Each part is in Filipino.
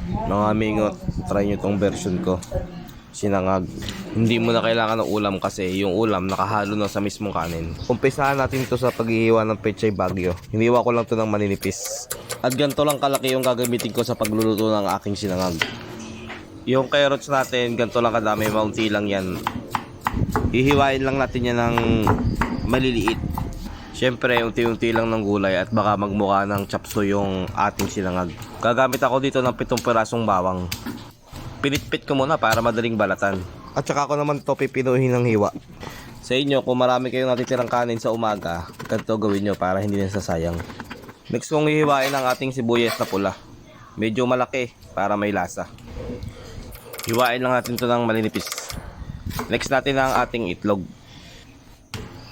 Mga amigo, try nyo tong version ko. Sinangag. Hindi mo na kailangan ng ulam kasi yung ulam nakahalo na sa mismong kanin. Umpisahan natin to sa paghihiwa ng pechay bagyo. Hiniwa ko lang to ng maninipis. At ganito lang kalaki yung gagamitin ko sa pagluluto ng aking sinangag. Yung carrots natin, ganito lang kadami, maunti lang yan. Hihiwain lang natin yan ng maliliit. Siyempre, unti-unti lang ng gulay at baka magmukha ng chapsuy yung ating sinangag. Gagamit ako dito ng 7 pirasong bawang. Pinitpit ko muna para madaling balatan. At saka ako naman ito pipinuhin ng hiwa. Sa inyo, kung marami kayong natitirang kanin sa umaga, ganito gawin nyo para hindi nasasayang. Next kong hihiwain ang ating sibuyas na pula. Medyo malaki para may lasa. Hiwain lang natin ito ng malinipis. Next natin ang ating itlog.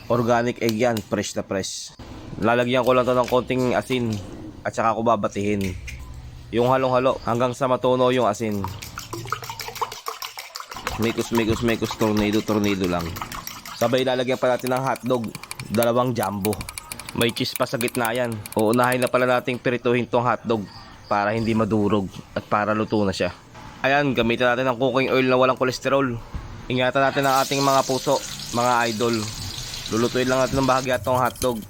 Organic egg yan, fresh na fresh. Lalagyan ko lang ito ng konting asin at saka ko babatihin. Yung halong-halo hanggang sa matunaw yung asin. Mekos, tornado lang. Sabay lalagyan pa natin ng hotdog, 2 jumbo. May cheese pa sa gitna yan. Uunahin na pala nating pirituhin tong hotdog para hindi madurog at para luto na siya. Ayan, gamitin natin ng cooking oil na walang kolesterol. Ingatan natin ang ating mga puso, mga idol. Lulutuin lang natin ng bahagya itong hotdog.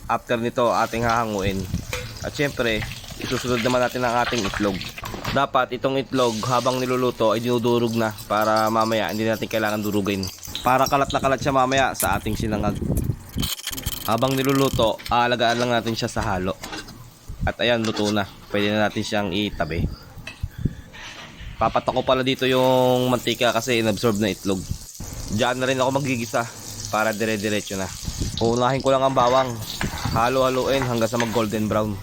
After nito, ating hahanguin. At syempre, isusunod naman natin ang ating itlog. Dapat itong itlog habang niluluto ay dinudurog na para mamaya hindi natin kailangan durugin. Para kalat na kalat siya mamaya sa ating sinangag. Habang niluluto, aalagaan lang natin siya sa halo. At ayan, luto na. Pwede na natin siyang itabi. Papatak ko pala dito yung mantika kasi inabsorb na itlog. Diyan na rin ako magigisa para dire-diretso na. Uunahin ko lang ang bawang. Halo-haloin hanggang sa mag golden brown.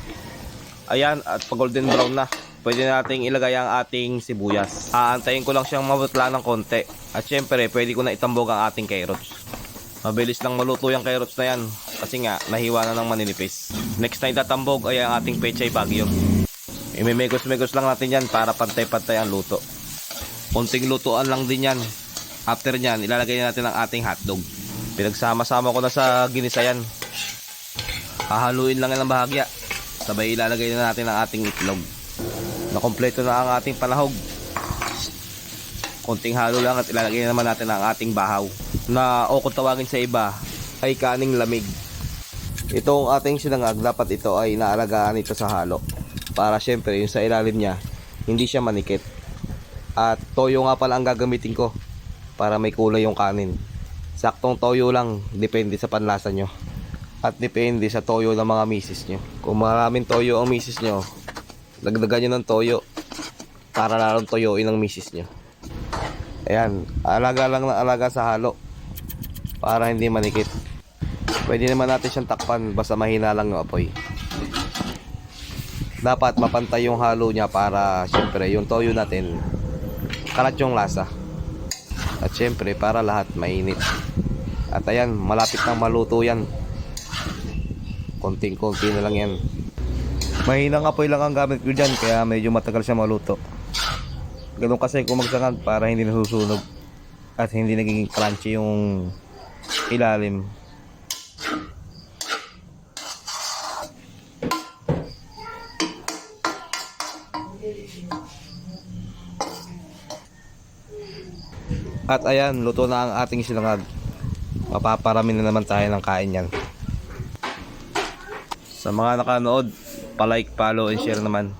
Ayan, at pag golden brown na, pwede nating ilagay ang ating sibuyas. Aantayin ko lang siyang mabutla ng konti. At syempre, pwede ko na itambog ang ating carrots. Mabilis lang maluto yung carrots na yan kasi nga, nahiwa na ng maninipis. Next na itatambog ay ang ating pechay bagyo. Imimegos-megos lang natin yan para pantay-pantay ang luto. Konting lutuan lang din yan. After nyan, ilalagay natin ang ating hotdog. Pinagsama-sama ko na sa ginisa yan. Hahaluin lang yan ng bahagya. Sabay ilalagay na natin ang ating itlog. Nakompleto na ang ating panahog. Konting halo lang at ilalagay na naman natin ang ating bahaw. Na o kung tawagin sa iba ay kaning lamig. Itong ating sinangag, dapat ito ay naalagaan ito sa halo. Para syempre yung sa ilalim niya hindi siya manikit. At toyo nga pala ang gagamitin ko para may kulay yung kanin. Saktong toyo lang, depende sa panlasa nyo. At depende sa toyo ng mga misis nyo. Kung maraming toyo ang misis nyo, dagdagan nyo ng toyo para lalong toyoin ang misis nyo. Ayan, alaga lang ng alaga sa halo para hindi manikit. Pwede naman natin siyang takpan basta mahina lang yung apoy. Dapat mapantay yung halo niya para syempre yung toyo natin kalat yung lasa. At syempre para lahat mainit. At ayan, malapit nang maluto yan. Konting-konti na lang yan. Mahinang apoy lang ang gamit ko dyan kaya medyo matagal siya maluto. Ganun kasi kung magsangag para hindi nasusunog at hindi nagiging crunchy yung ilalim. At ayan, luto na ang ating sinangag. Mapaparami na naman tayo ng kain yan. Sa mga nakanood, pa-like, follow, and share naman.